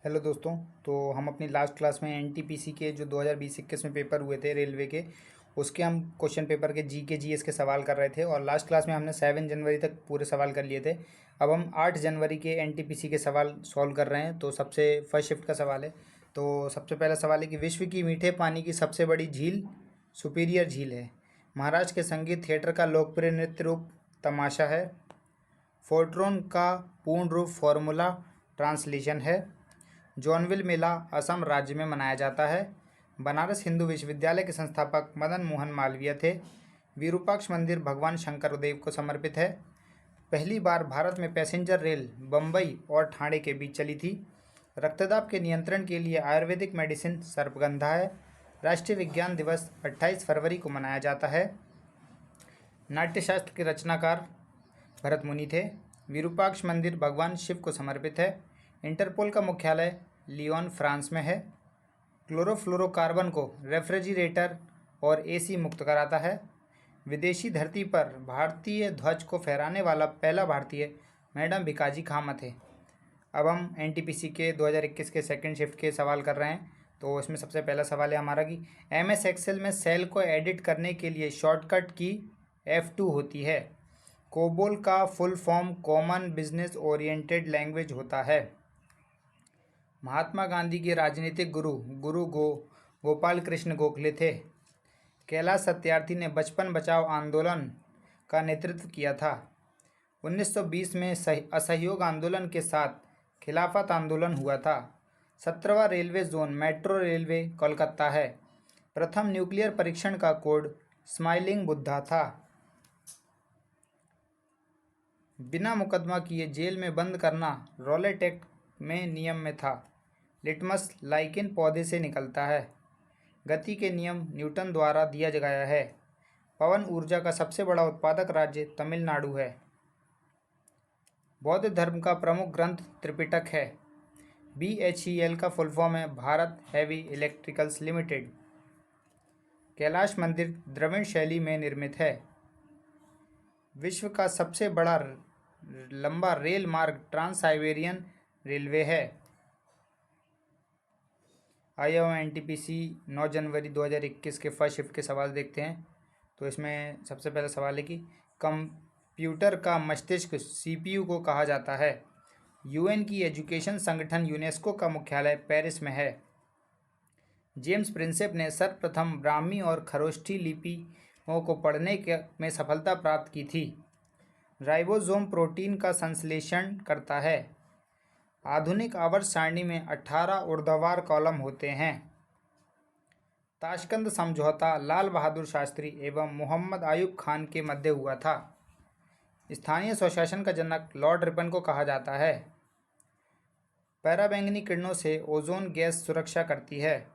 Hello दोस्तों। तो हम अपनी लास्ट क्लास में एनटीपीसी के जो 2020-21 में पेपर हुए थे रेलवे के, उसके हम क्वेश्चन पेपर के जीएस के सवाल कर रहे थे। और लास्ट क्लास में हमने 7 जनवरी तक पूरे सवाल कर लिए थे। अब हम 8 जनवरी के एनटीपीसी के सवाल सॉल्व कर रहे हैं। तो सबसे फर्स्ट शिफ्ट का सवाल है। तो सबसे पहला सवाल है कि विश्व की मीठे पानी की सबसे बड़ी झील सुपीरियर झील है। महाराष्ट्र के संगीत थिएटर का लोकप्रिय नृत्य रूप तमाशा है। फोर्ट्रोन का पूर्ण रूप फॉर्मूला ट्रांसलेशन है। जॉनविल मेला असम राज्य में मनाया जाता है। बनारस हिंदू विश्वविद्यालय के संस्थापक मदन मोहन मालवीय थे। विरूपाक्ष मंदिर भगवान शंकर देव को समर्पित है। पहली बार भारत में पैसेंजर रेल बम्बई और ठाणे के बीच चली थी। रक्तदाब के नियंत्रण के लिए आयुर्वेदिक मेडिसिन सर्पगंधा है। राष्ट्रीय विज्ञान दिवस 28 फरवरी को मनाया जाता है। नाट्यशास्त्र के रचनाकार भरत मुनि थे। विरूपाक्ष मंदिर भगवान शिव को समर्पित है। इंटरपोल का मुख्यालय लियोन फ्रांस में है। क्लोरोफ्लोरोकार्बन को रेफ्रिजरेटर और एसी मुक्त कराता है। विदेशी धरती पर भारतीय ध्वज को फहराने वाला पहला भारतीय मैडम भिकाजी कामत थे। अब हम एनटीपीसी के 2021 के सेकंड शिफ्ट के सवाल कर रहे हैं। तो इसमें सबसे पहला सवाल है हमारा कि एमएस एक्सेल में सेल को एडिट करने के लिए शॉर्टकट की F2 होती है। कोबोल का full form common business oriented language होता है। महात्मा गांधी के राजनीतिक गुरु गोपाल कृष्ण गोखले थे। कैलाश सत्यार्थी ने बचपन बचाओ आंदोलन का नेतृत्व किया था। 1920 में असहयोग आंदोलन के साथ खिलाफत आंदोलन हुआ था। 17वां railway zone metro railway Kolkata है। प्रथम न्यूक्लियर परीक्षण का कोड स्माइलिंग बुद्धा था। बिना मुकदमा किए जेल में बंद करना रॉलेट एक्ट में नियम में था। लिटमस लाइकेन पौधे से निकलता है। गति के नियम न्यूटन द्वारा दिया गया है। पवन ऊर्जा का सबसे बड़ा उत्पादक राज्य तमिलनाडु है। बौद्ध धर्म का प्रमुख ग्रंथ त्रिपिटक है। BHEL का फुल फॉर्म है Bharat heavy electricals limited. Kailash मंदिर द्रविड़ शैली में निर्मित है। विश्व का सबसे बड़ा लंबा रेल मार्ग ट्रांस साइबेरियन रेलवे है। आइए हम एनटीपीसी 9 जनवरी 2021 के फर्स्ट शिफ्ट के सवाल देखते हैं। तो इसमें सबसे पहला सवाल है कि कंप्यूटर का मस्तिष्क CPU को कहा जाता है। UN की एजुकेशन संगठन यूनेस्को का मुख्यालय पेरिस में है। जेम्स प्रिंसेप ने सर्वप्रथम ब्राह्मी और खरोष्ठी लिपियों को पढ़ने में सफलता प्राप्त की थी। राइबोसोम प्रोटीन का संश्लेषण करता है। आधुनिक आवर्त सारणी में 18 ऊर्ध्वाधर कॉलम होते हैं। ताशकंद समझौता लाल बहादुर शास्त्री एवं मोहम्मद आयूब खान के मध्य हुआ था। स्थानीय स्वशासन का जनक लॉर्ड रिपन को कहा जाता है। पराबैंगनी किरणों से ओजोन गैस सुरक्षा करती है।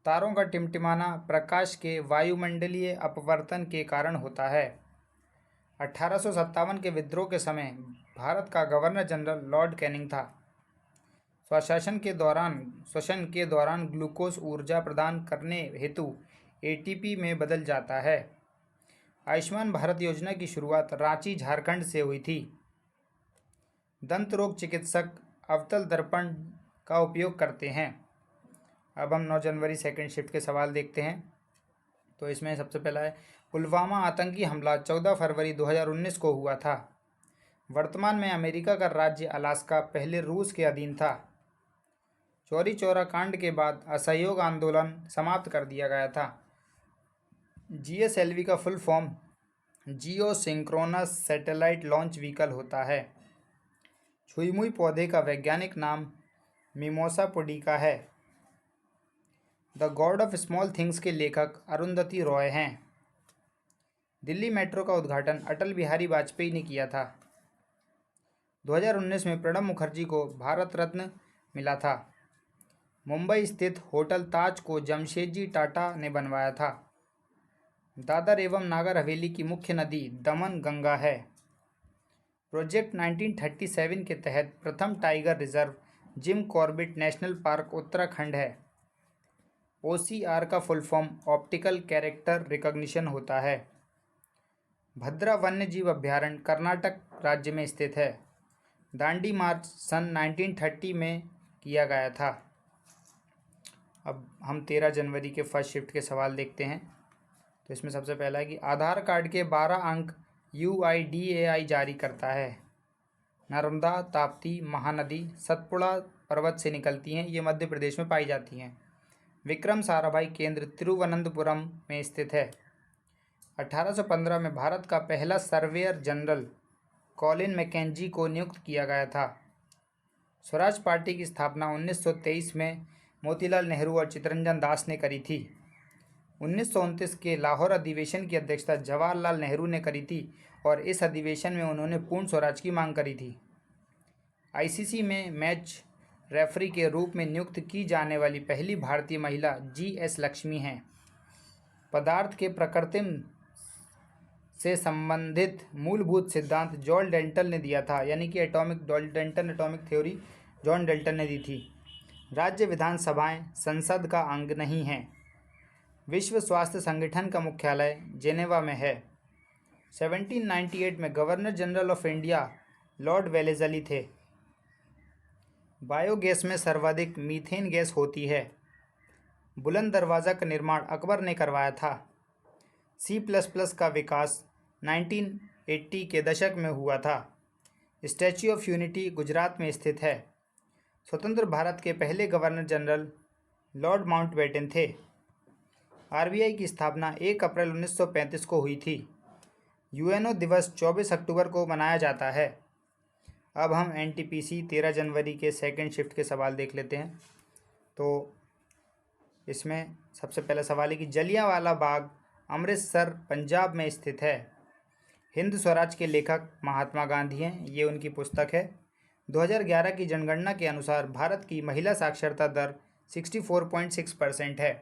तारों का टिमटिमाना प्रकाश के वायुमंडलीय अपवर्तन के कारण होता है। 1857 के विद्रोह के समय भारत का गवर्नर जनरल लॉर्ड कैनिंग था। श्वसन के दौरान ग्लूकोज ऊर्जा प्रदान करने हेतु ATP में बदल जाता है। आयुष्मान भारत योजना की शुरुआत रांची झारखंड से हुई थी। दंत रोग चिकित्सक अवतल दर्पण का उपयोग करते हैं। अब हम 9 जनवरी सेकंड शिफ्ट के सवाल देखते हैं। तो इसमें सबसे पहला है पुलवामा आतंकी हमला 14 फरवरी 2019 को हुआ था। वर्तमान में अमेरिका का राज्य अलास्का पहले रूस के अधीन था। चौरी चौरा कांड के बाद असहयोग आंदोलन समाप्त कर दिया गया था। GSLV का फुल फॉर्म जियो सिंक्रोनस सैटेलाइट लॉन्च व्हीकल होता है। छुई-मुई पौधे का वैज्ञानिक नाम मिमोसा पुडिका है। The God of small things के लेखक अरुंधति रॉय हैं। दिल्ली मेट्रो का उद्घाटन अटल बिहारी वाजपेयी ने किया था। 2019 में प्रणब मुखर्जी को भारत रत्न मिला था। मुंबई स्थित होटल ताज को जमशेदजी टाटा ने बनवाया था। दादर एवं नागर हवेली की मुख्य नदी दमन गंगा है। प्रोजेक्ट 1937 के तहत प्रथम tiger reserve Jim Corbett national park Uttarakhand है। OCR का full form optical character recognition होता है। भद्रा वन्यजीव अभ्यारण्य कर्नाटक राज्य में स्थित है। दांडी मार्च सन 1930 में किया गया था। अब हम 13 जनवरी के फर्स्ट शिफ्ट के सवाल देखते हैं। तो इसमें सबसे पहला है कि आधार कार्ड के 12 अंक UIDAI जारी करता है। नर्मदा, ताप्ती, महानदी सतपुड़ा पर्वत से निकलती हैं। ये मध्य प्रदेश में पाई जाती हैं। विक्रम साराभाई केंद्र तिरुवनंतपुरम में स्थित है। 1815 में भारत का पहला सर्वेयर जनरल कॉलिन मैकेंजी को नियुक्त किया गया था। स्वराज पार्टी की स्थापना 1923 में मोतीलाल नेहरू और चित्तरंजन दास ने करी थी। 1929 के लाहौर अधिवेशन की अध्यक्षता जवाहरलाल नेहरू ने करी थी और इस अधिवेशन में उन्होंने पूर्ण स्वराज की मांग करी थी। ICC में मैच रेफरी के रूप में नियुक्त की जाने वाली पहली भारतीय महिला GS लक्ष्मी हैं। पदार्थ के प्रकृति से संबंधित मूलभूत सिद्धांत जॉन डेल्टन ने दिया था, यानी कि Dalton atomic theory John Dalton ने दी थी। राज्य विधानसभाएं संसद का अंग नहीं हैं। विश्व स्वास्थ्य संगठन का मुख्यालय जेनेवा में है। 1798 में governor general of India Lord Wellesley थे। बायोगैस में सर्वाधिक मीथेन गैस होती है। बुलंद दरवाज़ा का निर्माण अकबर ने करवाया था। C++ का विकास 1980 के दशक में हुआ था। स्टैच्यू ऑफ यूनिटी गुजरात में स्थित है। स्वतंत्र भारत के पहले गवर्नर जनरल लॉर्ड माउंटबेटन थे। RBI की स्थापना 1 अप्रैल 1935 को हुई थी। UNO दिवस 24 अक्टूबर को मनाया जाता है। अब हम NTPC 13 जनवरी के सेकंड शिफ्ट के सवाल देख लेते हैं। तो इसमें सबसे पहला सवाल है कि जलियांवाला बाग अमृतसर पंजाब में स्थित है। हिंद स्वराज के लेखक महात्मा गांधी हैं। ये उनकी पुस्तक है। 2011 की जनगणना के अनुसार भारत की महिला साक्षरता दर 64.6% है।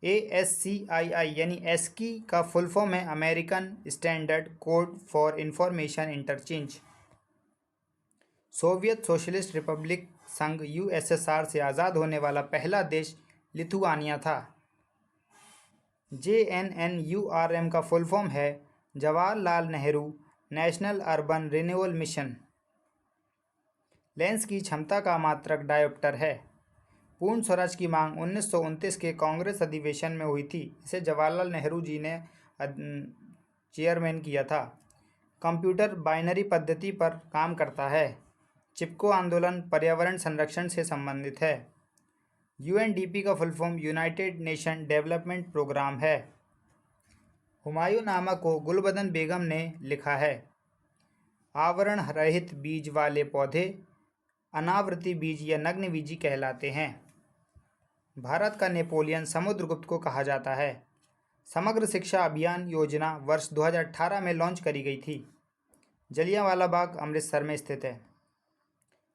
ASCII यानी एस्की का फुल फॉर्म है American standard code for information interchange. Soviet socialist Republic संघ USSR से आज़ाद होने वाला पहला देश लिथुआनिया था। JNNURM का फुल फॉर्म है Jawaharlal Nehru national urban renewal mission. Lens की क्षमता का मात्रक डायोप्टर है। पूर्ण स्वराज की मांग 1929 के कांग्रेस अधिवेशन में हुई थी। इसे जवाहरलाल नेहरू जी ने चेयरमैन किया था। कंप्यूटर बाइनरी पद्धति पर काम करता है। चिपको आंदोलन पर्यावरण संरक्षण से संबंधित है। UNDP का full form United Nation Development Programme है। हुमायूंनामा को गुलबदन बेगम ने लिखा है। आवरण रहित बीज वाले पौधे अनावृति बीज या नग्न बीजी कहलाते हैं। भारत का नेपोलियन समुद्रगुप्त को कहा जाता है। समग्र शिक्षा अभियान योजना वर्ष 2018 में लॉन्च करी गई थी। जलियांवाला बाग अमृतसर में स्थित है।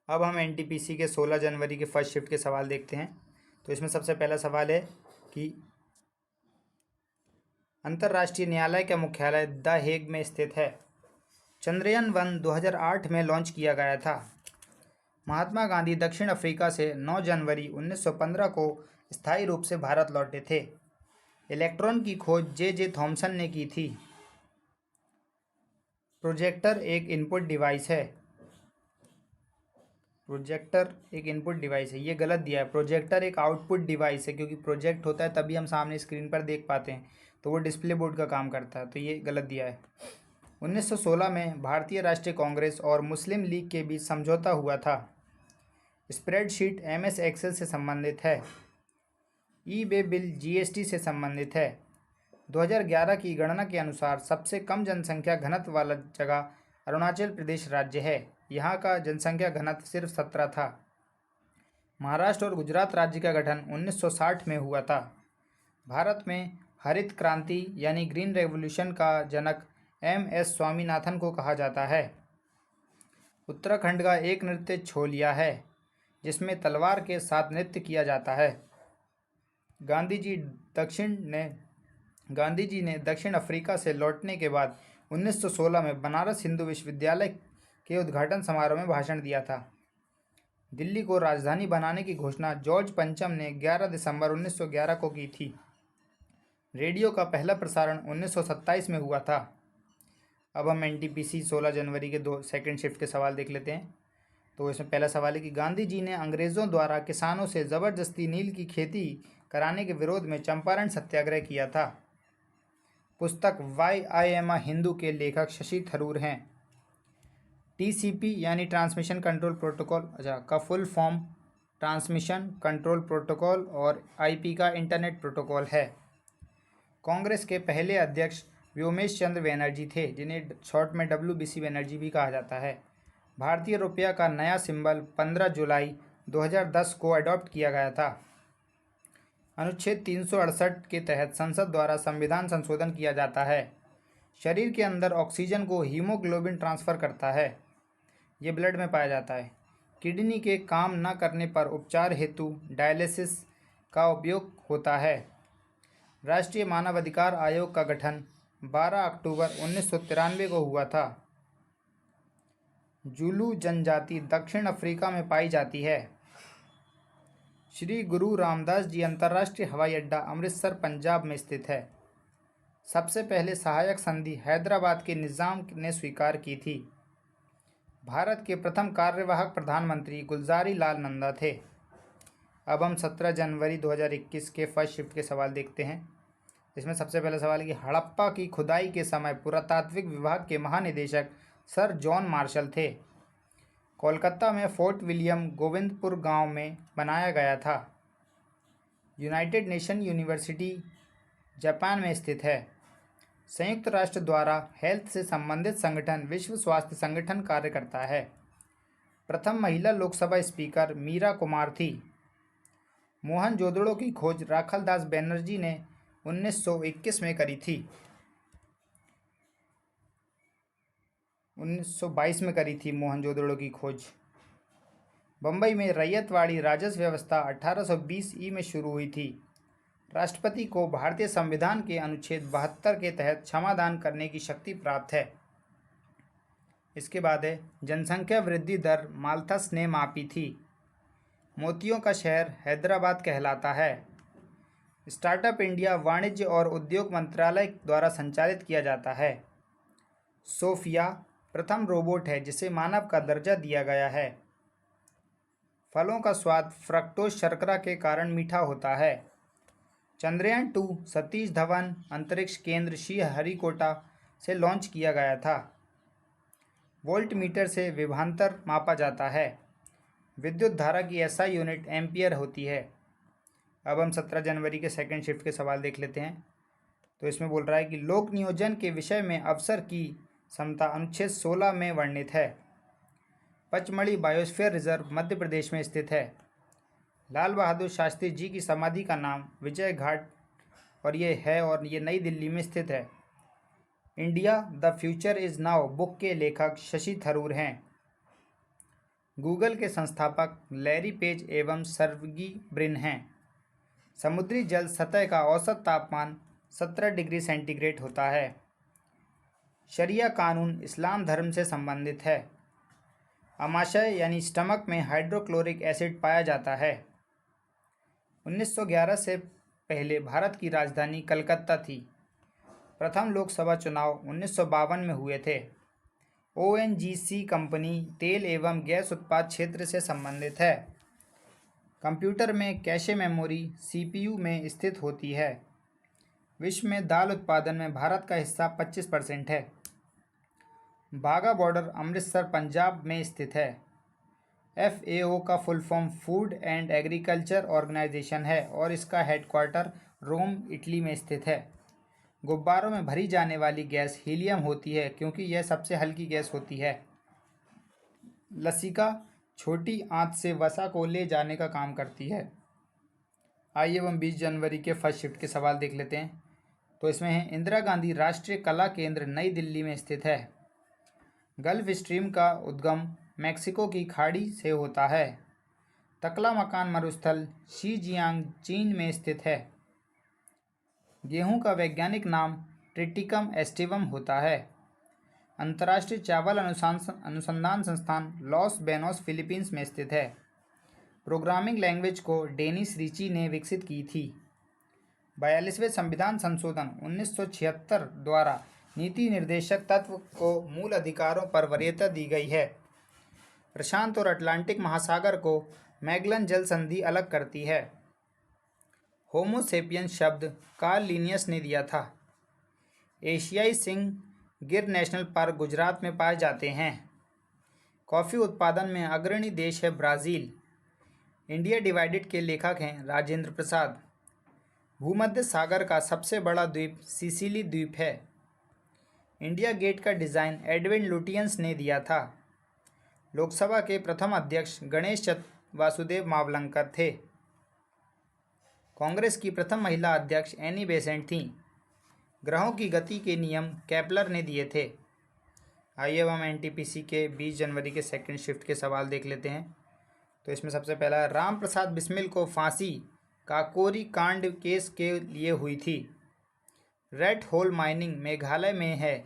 अब हम NTPC के 16 जनवरी के फर्स्ट शिफ्ट के सवाल देखते हैं। तो इसमें सबसे पहला सवाल है कि अंतर्राष्ट्रीय न्यायालय का मुख्यालय द हेग में स्थित है। चंद्रयान 1 2008 में लॉन्च किया गया था। महात्मा गांधी दक्षिण अफ्रीका से 9 जनवरी 1915 को स्थायी रूप से भारत लौटे थे। इलेक्ट्रॉन की खोज J.J. थॉमसन ने की थी। प्रोजेक्टर एक इनपुट डिवाइस है। ये गलत दिया है। प्रोजेक्टर एक आउटपुट डिवाइस है, क्योंकि प्रोजेक्ट होता है तभी हम सामने स्क्रीन पर देख पाते हैं, तो वो डिस्प्ले बोर्ड का काम करता है, तो ये गलत दिया है। 1916 में भारतीय राष्ट्रीय कांग्रेस और मुस्लिम लीग के बीच समझौता हुआ था। स्प्रेडशीट MS एक्सेल से संबंधित है। ई-वे बिल GST से संबंधित है। 2011 की गणना के अनुसार सबसे कम जनसंख्या घनत्व वाला जगह अरुणाचल प्रदेश राज्य है। यहाँ का जनसंख्या घनत्व सिर्फ 17 था। महाराष्ट्र और गुजरात राज्य का गठन 1960 में हुआ था। भारत में हरित क्रांति यानी ग्रीन रेवोल्यूशन का जनक MS स्वामीनाथन को कहा जाता है। उत्तराखंड का एक नृत्य छोलिया है, जिसमें तलवार के साथ नृत्य किया जाता है। गांधी जी ने दक्षिण अफ्रीका से लौटने के बाद 1916 में बनारस हिंदू विश्वविद्यालय के उद्घाटन समारोह में भाषण दिया था। दिल्ली को राजधानी बनाने की घोषणा जॉर्ज पंचम ने 11 दिसंबर 1911 को की थी। रेडियो का पहला प्रसारण 1927 में हुआ था। अब हम NTPC 16 जनवरी के 2 सेकंड शिफ्ट के सवाल देख लेते हैं। तो इसमें पहला सवाल है कि गांधी जी ने अंग्रेज़ों द्वारा किसानों से ज़बरदस्ती नील की खेती कराने के विरोध में चंपारण सत्याग्रह किया था। पुस्तक why I am a Hindu के लेखक शशि थरूर हैं। टीसीपी यानी ट्रांसमिशन कंट्रोल प्रोटोकॉल का full form transmission control protocol और आईपी का इंटरनेट प्रोटोकॉल है। कांग्रेस के पहले अध्यक्ष व्योमेश चंद्र बनर्जी थे, जिन्हें शॉर्ट में WBC बनर्जी भी कहा जाता है। भारतीय रुपया का नया सिंबल 15 जुलाई 2010 को अडॉप्ट किया गया था। अनुच्छेद 368 के तहत संसद द्वारा संविधान संशोधन किया जाता है। शरीर के अंदर ऑक्सीजन को हीमोग्लोबिन ट्रांसफ़र करता है। ये ब्लड में पाया जाता है। किडनी के काम न करने पर उपचार हेतु डायलिसिस का उपयोग होता है। राष्ट्रीय मानव अधिकार आयोग का गठन 12 अक्टूबर 1993 को हुआ था। जुलू जनजाति दक्षिण अफ्रीका में पाई जाती है। श्री गुरु रामदास जी अंतर्राष्ट्रीय हवाई अड्डा अमृतसर पंजाब में स्थित है। सबसे पहले सहायक संधि हैदराबाद के निज़ाम ने स्वीकार की थी। भारत के प्रथम कार्यवाहक प्रधानमंत्री गुलज़ारी लाल नंदा थे। अब हम 17 जनवरी 2021 के फर्स्ट शिफ्ट के सवाल देखते हैं। इसमें सबसे पहला सवाल है कि हड़प्पा की खुदाई के समय पुरातात्विक विभाग के महानिदेशक सर जॉन मार्शल थे। कोलकाता में फोर्ट विलियम गोविंदपुर गांव में बनाया गया था। यूनाइटेड नेशन यूनिवर्सिटी जापान में स्थित है। संयुक्त राष्ट्र द्वारा हेल्थ से संबंधित संगठन विश्व स्वास्थ्य संगठन कार्य करता है। प्रथम महिला लोकसभा स्पीकर मीरा कुमार थी। मोहनजोदड़ो की खोज राखालदास बनर्जी ने 1921 में करी थी। 1922 में करी थी मोहनजोदड़ो की खोज। बम्बई में रैयतवाड़ी राजस्व व्यवस्था 1820 ई में शुरू हुई थी। राष्ट्रपति को भारतीय संविधान के अनुच्छेद 72 के तहत क्षमादान करने की शक्ति प्राप्त है। इसके बाद है जनसंख्या वृद्धि दर माल्थस ने मापी थी। मोतियों का शहर हैदराबाद कहलाता है। स्टार्टअप इंडिया वाणिज्य और उद्योग मंत्रालय द्वारा संचालित किया जाता है। सोफिया प्रथम रोबोट है जिसे मानव का दर्जा दिया गया है। फलों का स्वाद फ्रक्टोज शर्करा के कारण मीठा होता है। चंद्रयान 2 सतीश धवन अंतरिक्ष केंद्र श्रीहरिकोटा से लॉन्च किया गया था। वोल्ट मीटर से विभवांतर मापा जाता है। विद्युत धारा की एसआई यूनिट एम्पियर होती है। अब हम 17 जनवरी के सेकंड शिफ्ट के सवाल देख लेते हैं। तो इसमें बोल रहा है कि लोक नियोजन के विषय में अवसर की समता अनुच्छेद 16 में वर्णित है। पचमढ़ी बायोस्फीयर रिजर्व मध्य प्रदेश में स्थित है। लाल बहादुर शास्त्री जी की समाधि का नाम विजय घाट और ये नई दिल्ली में स्थित है। India the future is now book के लेखक शशि थरूर हैं। गूगल के संस्थापक लैरी पेज एवं सर्गी ब्रिन हैं। समुद्री जल सतह का औसत तापमान 17 डिग्री सेंटीग्रेड होता है। शरिया कानून इस्लाम धर्म से संबंधित है। अमाशय यानी स्टमक में हाइड्रोक्लोरिक एसिड पाया जाता है। 1911 से पहले भारत की राजधानी कलकत्ता थी। प्रथम लोकसभा चुनाव 1952 में हुए थे। ओएनजीसी कंपनी तेल एवं गैस उत्पाद क्षेत्र से संबंधित है। कंप्यूटर में कैशे मेमोरी सीपीयू में स्थित होती है। विश्व में दाल उत्पादन में भारत का हिस्सा 25% है। बाघा बॉर्डर अमृतसर पंजाब में स्थित है। FAO का full form food and agriculture organisation है और इसका हेडक्वार्टर रोम इटली में स्थित है। गुब्बारों में भरी जाने वाली गैस हीलियम होती है क्योंकि यह सबसे हल्की गैस होती है। लसिका छोटी आंत से वसा को ले जाने का काम करती है। आइए हम 20 जनवरी के फर्स्ट शिफ्ट के सवाल देख लेते हैं। तो इसमें है इंदिरा गांधी राष्ट्रीय कला केंद्र नई दिल्ली में स्थित है। गल्फ स्ट्रीम का उद्गम मैक्सिको की खाड़ी से होता है। तकला मकान मरुस्थल शीजियांग चीन में स्थित है। गेहूं का वैज्ञानिक नाम ट्रिटिकम एस्टिवम होता है। अंतर्राष्ट्रीय चावल अनुसंधान संस्थान लॉस बेनोस फिलीपींस में स्थित है। प्रोग्रामिंग लैंग्वेज को डेनिस रिची ने विकसित की थी। 42वें संविधान संशोधन 1976 द्वारा नीति निर्देशक तत्व को मूल अधिकारों पर वरीयता दी गई है। प्रशांत और अटलांटिक महासागर को मैगलन जल संधि अलग करती है। होमो सेपियंस शब्द कार्ल लिनियस ने दिया था। एशियाई सिंह गिर नेशनल पार्क गुजरात में पाए जाते हैं। कॉफ़ी उत्पादन में अग्रणी देश है ब्राज़ील। इंडिया डिवाइडेड के लेखक हैं राजेंद्र प्रसाद। भूमध्य सागर का सबसे बड़ा द्वीप सिसिली द्वीप है। इंडिया गेट का डिज़ाइन एडविन लुटियंस ने दिया था। लोकसभा के प्रथम अध्यक्ष गणेश वासुदेव मावलंकर थे। कांग्रेस की प्रथम महिला अध्यक्ष एनी बेसेंट थीं। ग्रहों की गति के नियम केपलर ने दिए थे। आइए अब हम एनटीपीसी के 20 जनवरी के सेकंड शिफ्ट के सवाल देख लेते हैं। तो इसमें सबसे पहला, राम प्रसाद बिस्मिल को फांसी काकोरी कांड केस के लिए हुई थी। रेड होल माइनिंग मेघालय में है।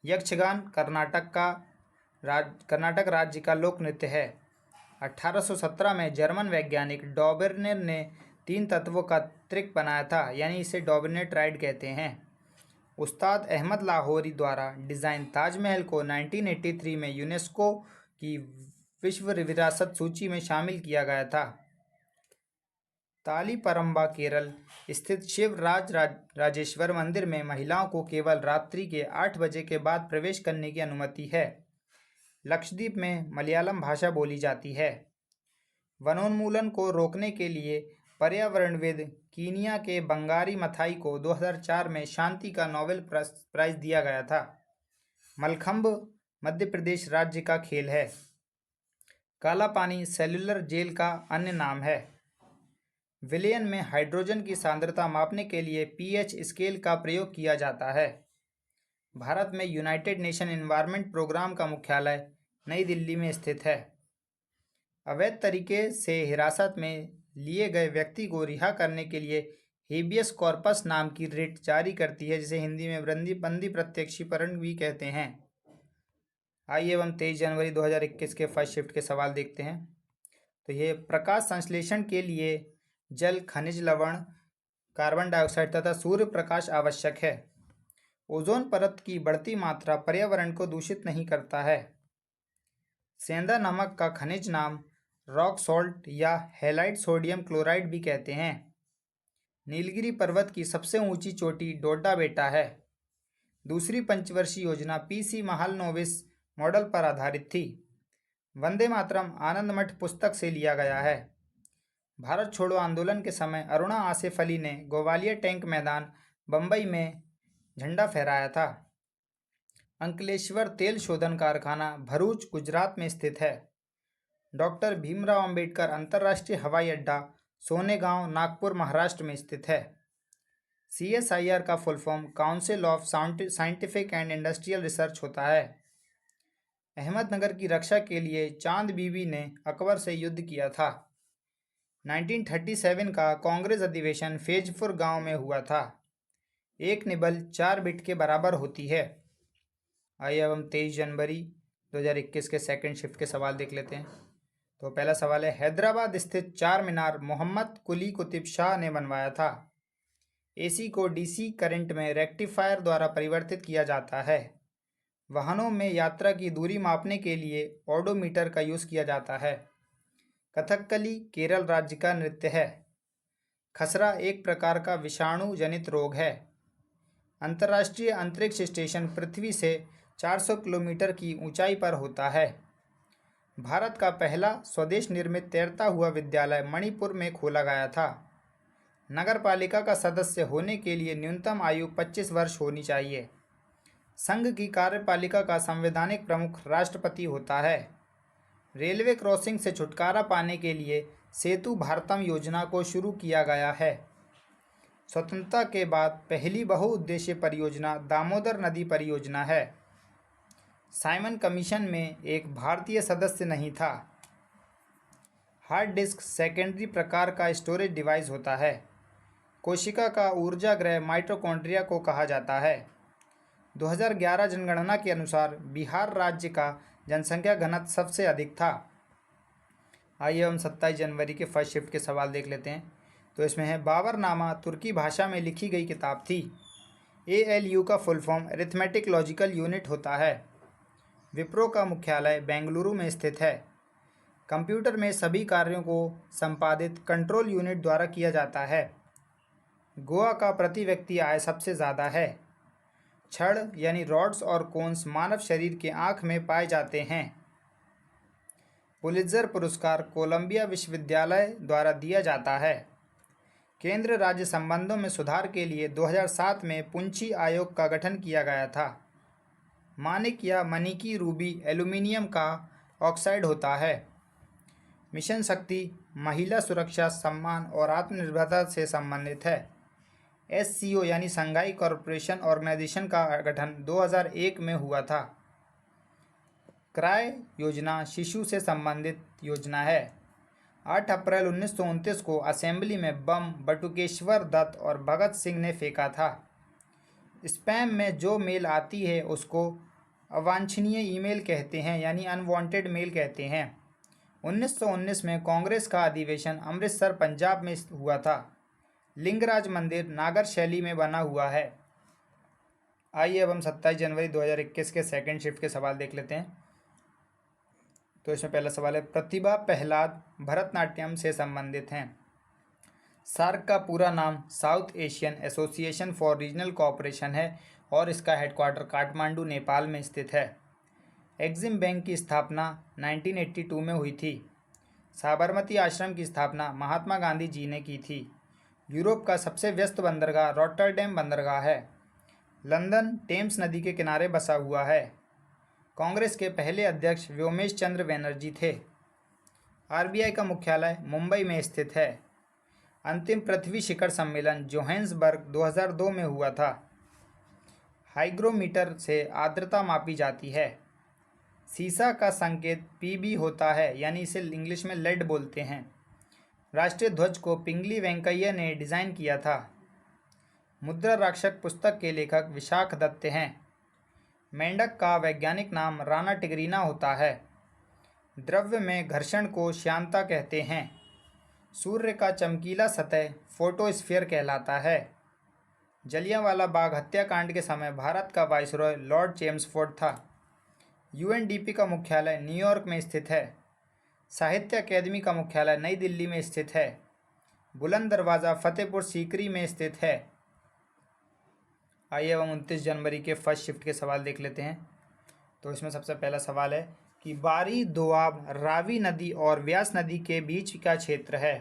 यक्षगान कर्नाटक राज्य का लोक नृत्य है। 1817 में जर्मन वैज्ञानिक डॉबर्नेर ने 3 तत्वों का त्रिक बनाया था, यानी इसे डॉबर्नेट्राइड कहते हैं। उस्ताद अहमद लाहौरी द्वारा डिज़ाइन ताजमहल को 1983 में यूनेस्को की विश्व विरासत सूची में शामिल किया गया था। तालीपरंबा केरल स्थित शिव राजेश्वर मंदिर में महिलाओं को केवल रात्रि के 8 बजे के बाद प्रवेश करने की अनुमति है। लक्षद्वीप में मलयालम भाषा बोली जाती है। वनोन्मूलन को रोकने के लिए पर्यावरणविद कीनिया के बंगारी मथाई को 2004 में शांति का नोबेल प्राइज दिया गया था। मलखंब मध्य प्रदेश राज्य का खेल है। काला पानी सेलुलर जेल का अन्य नाम है। विलयन में हाइड्रोजन की सांद्रता मापने के लिए पीएच स्केल का प्रयोग किया जाता है। भारत में यूनाइटेड नेशन एनवायरनमेंट प्रोग्राम का मुख्यालय नई दिल्ली में स्थित है। अवैध तरीके से हिरासत में लिए गए व्यक्ति को रिहा करने के लिए हेबियस कॉर्पस नाम की रिट जारी करती है, जिसे हिंदी में बंदी प्रत्यक्षीकरण भी कहते हैं। आइए हम 23 जनवरी 2021 के फर्स्ट शिफ्ट के सवाल देखते हैं। तो ये प्रकाश संश्लेषण के लिए जल, खनिज लवण, कार्बन डाइऑक्साइड तथा सूर्य प्रकाश आवश्यक है। ओजोन परत की बढ़ती मात्रा पर्यावरण को दूषित नहीं करता है। सेंधा नमक का खनिज नाम रॉक सॉल्ट या हैलाइड सोडियम क्लोराइड भी कहते हैं। नीलगिरी पर्वत की सबसे ऊंची चोटी डोडा बेटा है। दूसरी पंचवर्षीय योजना पीसी महालनोबिस मॉडल पर आधारित थी। वंदे मातरम आनंदमठ पुस्तक से लिया गया है। भारत छोड़ो आंदोलन के समय अरुणा आसिफ अली ने ग्वालियर टैंक मैदान बम्बई में झंडा फहराया था। अंकलेश्वर तेल शोधन कारखाना भरूच गुजरात में स्थित है। डॉक्टर भीमराव अंबेडकर अंतर्राष्ट्रीय हवाई अड्डा सोनेगांव नागपुर महाराष्ट्र में स्थित है। CSIR का full form council of scientific and industrial research होता है। अहमदनगर की रक्षा के लिए चांद बीबी ने अकबर से युद्ध किया था। 1937 का कांग्रेस अधिवेशन फैजपुर गांव में हुआ था। 1 निबल 4 बिट के बराबर होती है। आइए अब हम 23 जनवरी 2021 के सेकंड शिफ्ट के सवाल देख लेते हैं। तो पहला सवाल है, हैदराबाद स्थित चार मीनार मोहम्मद कुली कुतुब शाह ने बनवाया था। AC को DC करंट में रेक्टिफायर द्वारा परिवर्तित किया जाता है। वाहनों में यात्रा की दूरी मापने के लिए ओडोमीटर का यूज़ किया जाता है। कथकली केरल राज्य का नृत्य है। खसरा एक प्रकार का विषाणु जनित रोग है। अंतर्राष्ट्रीय अंतरिक्ष स्टेशन पृथ्वी से 400 किलोमीटर की ऊंचाई पर होता है। भारत का पहला स्वदेश निर्मित तैरता हुआ विद्यालय मणिपुर में खोला गया था। नगरपालिका का सदस्य होने के लिए न्यूनतम आयु 25 वर्ष होनी चाहिए। संघ की कार्यपालिका का संवैधानिक प्रमुख राष्ट्रपति होता है। रेलवे क्रॉसिंग से छुटकारा पाने के लिए सेतु भारतम योजना को शुरू किया गया है। स्वतंत्रता के बाद पहली बहुउद्देशीय परियोजना दामोदर नदी परियोजना है। साइमन कमीशन में एक भारतीय सदस्य नहीं था। हार्ड डिस्क सेकेंडरी प्रकार का स्टोरेज डिवाइस होता है। कोशिका का ऊर्जा गृह माइटोकॉन्ड्रिया को कहा जाता है। 2011 जनगणना के अनुसार बिहार राज्य का जनसंख्या घनत्व सबसे अधिक था। आइए हम 27 जनवरी के फर्स्ट शिफ्ट के सवाल देख लेते हैं। तो इसमें है, बाबरनामा तुर्की भाषा में लिखी गई किताब थी। ALU का full form arithmetic logical unit होता है। विप्रो का मुख्यालय बेंगलुरु में स्थित है। कंप्यूटर में सभी कार्यों को संपादित कंट्रोल यूनिट द्वारा किया जाता है। गोवा का प्रति व्यक्ति आय सबसे ज़्यादा है। छड़ यानी रॉड्स और कोन्स मानव शरीर के आँख में पाए जाते हैं। पुलित्ज़र पुरस्कार कोलंबिया विश्वविद्यालय द्वारा दिया जाता है। केंद्र राज्य संबंधों में सुधार के लिए 2007 में पुंछी आयोग का गठन किया गया था। मानिक या मणिकी रूबी एल्यूमीनियम का ऑक्साइड होता है। मिशन शक्ति महिला सुरक्षा, सम्मान और आत्मनिर्भरता से संबंधित है। SCO यानी शंघाई कॉरपोरेशन ऑर्गेनाइजेशन का गठन 2001 में हुआ था। क्राय योजना शिशु से संबंधित योजना है। 8 अप्रैल 1929 को असेंबली में बम बटुकेश्वर दत्त और भगत सिंह ने फेंका था। स्पैम में जो मेल आती है उसको अवांछनीय ईमेल कहते हैं यानी अनवांटेड मेल कहते हैं। 1919 में कांग्रेस का अधिवेशन अमृतसर पंजाब में हुआ था। लिंगराज मंदिर नागर शैली में बना हुआ है। आइए अब हम 27 जनवरी 2021 के सेकंड शिफ्ट के सवाल देख लेते हैं। तो इसमें पहला सवाल है, प्रतिभा प्रहलाद भरतनाट्यम से संबंधित हैं। सार्क का पूरा नाम south Asian association for regional cooperation है और इसका हेडक्वार्टर काठमांडू नेपाल में स्थित है। एक्सिम बैंक की स्थापना 1982 में हुई थी। साबरमती आश्रम की स्थापना महात्मा गांधी जी ने की थी। यूरोप का सबसे व्यस्त बंदरगाह रॉटरडैम बंदरगाह है। लंदन टेम्स नदी के किनारे बसा हुआ है। कांग्रेस के पहले अध्यक्ष व्योमेश चंद्र बनर्जी थे। RBI का मुख्यालय मुंबई में स्थित है। अंतिम पृथ्वी शिखर सम्मेलन जोहान्सबर्ग 2002 में हुआ था। हाइग्रोमीटर से आर्द्रता मापी जाती है। सीसा का संकेत Pb होता है यानी इसे इंग्लिश में लेड बोलते हैं। राष्ट्रीय ध्वज को पिंगली वेंकैया ने डिज़ाइन किया था। मुद्रा राक्षक पुस्तक के लेखक विशाख दत्त हैं। मेंढक का वैज्ञानिक नाम राना टिगरीना होता है। द्रव्य में घर्षण को श्यानता कहते हैं। सूर्य का चमकीला सतह फोटोस्फीयर कहलाता है। जलियांवाला बाग हत्याकांड के समय भारत का वाइसरॉय लॉर्ड चेम्सफोर्ड था। UNDP का मुख्यालय न्यूयॉर्क में स्थित है। साहित्य अकेदमी का मुख्यालय नई दिल्ली में स्थित है। बुलंद दरवाज़ा फतेहपुर सीकरी में स्थित है। आइए हम 29 जनवरी के फर्स्ट शिफ्ट के सवाल देख लेते हैं। तो इसमें सबसे पहला सवाल है कि बारी दोआब रावी नदी और व्यास नदी के बीच का क्षेत्र है।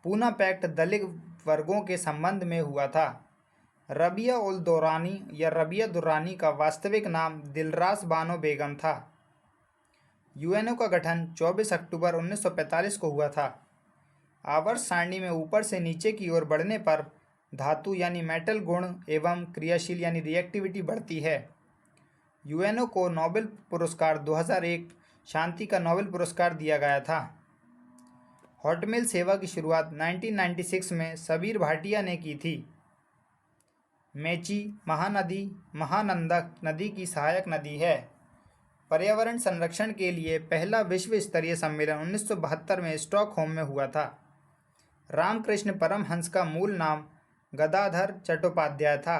पूना पैक्ट दलित वर्गों के संबंध में हुआ था। रबिया उल दौरानी या रबिया दुर्रानी का वास्तविक नाम दिलरास बानो बेगम था। UNO का गठन 24 अक्टूबर 1945 को हुआ था। आवर्त सारणी में ऊपर से नीचे की ओर बढ़ने पर धातु यानी मेटल गुण एवं क्रियाशील यानी रिएक्टिविटी बढ़ती है। UNO को नोबेल पुरस्कार 2001 शांति का नोबेल पुरस्कार दिया गया था। हॉटमेल सेवा की शुरुआत 1996 में सबीर भाटिया ने की थी। मेची महानदी महानंदा नदी की सहायक नदी है। पर्यावरण संरक्षण के लिए पहला विश्व स्तरीय सम्मेलन 1972 में स्टॉकहोम में हुआ था। रामकृष्ण परमहंस का मूल नाम गदाधर चट्टोपाध्याय था।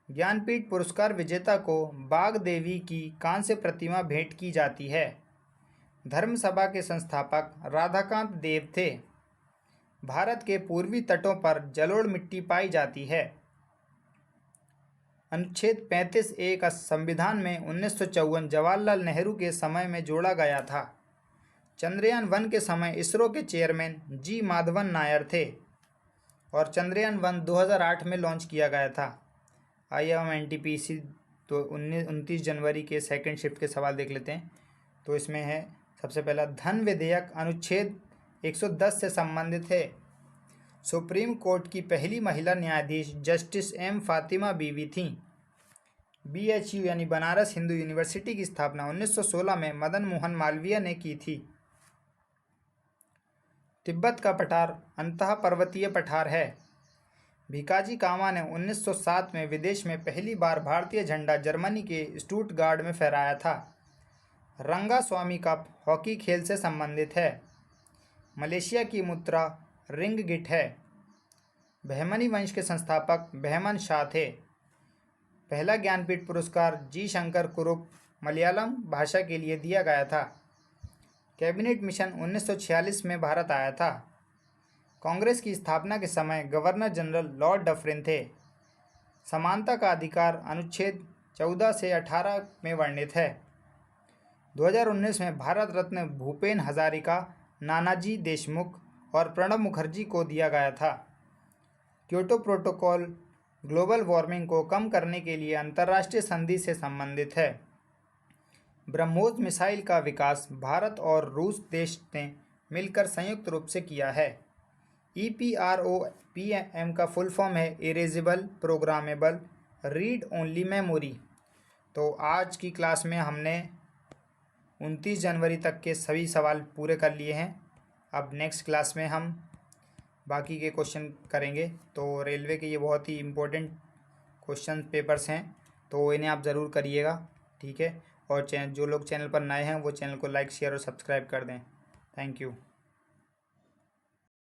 ज्ञानपीठ पुरस्कार विजेता को बाग देवी की कांस्य प्रतिमा भेंट की जाती है। धर्मसभा के संस्थापक राधाकांत देव थे। भारत के पूर्वी तटों पर जलोढ़ मिट्टी पाई जाती है। अनुच्छेद 35A का संविधान में 1954 जवाहरलाल नेहरू के समय में जोड़ा गया था। चंद्रयान 1 के समय इसरो के चेयरमैन G माधवन नायर थे और चंद्रयान 1 2008 में लॉन्च किया गया था। आइए हम NTPC तो 29 जनवरी के सेकंड शिफ्ट के सवाल देख लेते हैं। तो इसमें है सबसे पहला, धन विधेयक अनुच्छेद 110 से संबंधित है। सुप्रीम कोर्ट की पहली महिला न्यायाधीश जस्टिस M फातिमा बीवी थीं। BHU यानी बनारस हिंदू यूनिवर्सिटी की स्थापना 1916 में मदन मोहन मालवीय ने की थी। तिब्बत का पठार अंतः पर्वतीय पठार है। भिकाजी कामा ने 1907 में विदेश में पहली बार भारतीय झंडा जर्मनी के स्टुटगार्ड में फहराया था। रंगास्वामी कप हॉकी खेल से संबंधित है। मलेशिया की मुद्रा रिंगगिट है। बहमनी वंश के संस्थापक बहमन शाह थे। पहला ज्ञानपीठ पुरस्कार G शंकर कुरुप मलयालम भाषा के लिए दिया गया था? कैबिनेट मिशन 1946 में भारत आया था। कांग्रेस की स्थापना के समय गवर्नर जनरल लॉर्ड डफरिन थे। समानता का अधिकार अनुच्छेद 14 से 18 में वर्णित है। 2019 में भारत रत्न भूपेन हजारिका, नानाजी देशमुख और प्रणब मुखर्जी को दिया गया था। क्योटो प्रोटोकॉल ग्लोबल वार्मिंग को कम करने के लिए अंतर्राष्ट्रीय संधि से संबंधित है। ब्रह्मोस मिसाइल का विकास भारत और रूस देश ने मिलकर संयुक्त रूप से किया है। EPROPM का फुल फॉर्म है erasable programmable read only memory. तो आज की क्लास में हमने 29 जनवरी तक के सभी सवाल पूरे कर लिए हैं। अब नेक्स्ट क्लास में हम बाकी के क्वेश्चन करेंगे। तो रेलवे के ये बहुत ही इम्पोर्टेंट क्वेश्चन पेपर्स हैं, तो इन्हें आप ज़रूर करिएगा, ठीक है। और जो लोग चैनल पर नए हैं वो चैनल को लाइक, शेयर और सब्सक्राइब कर दें। Thank you.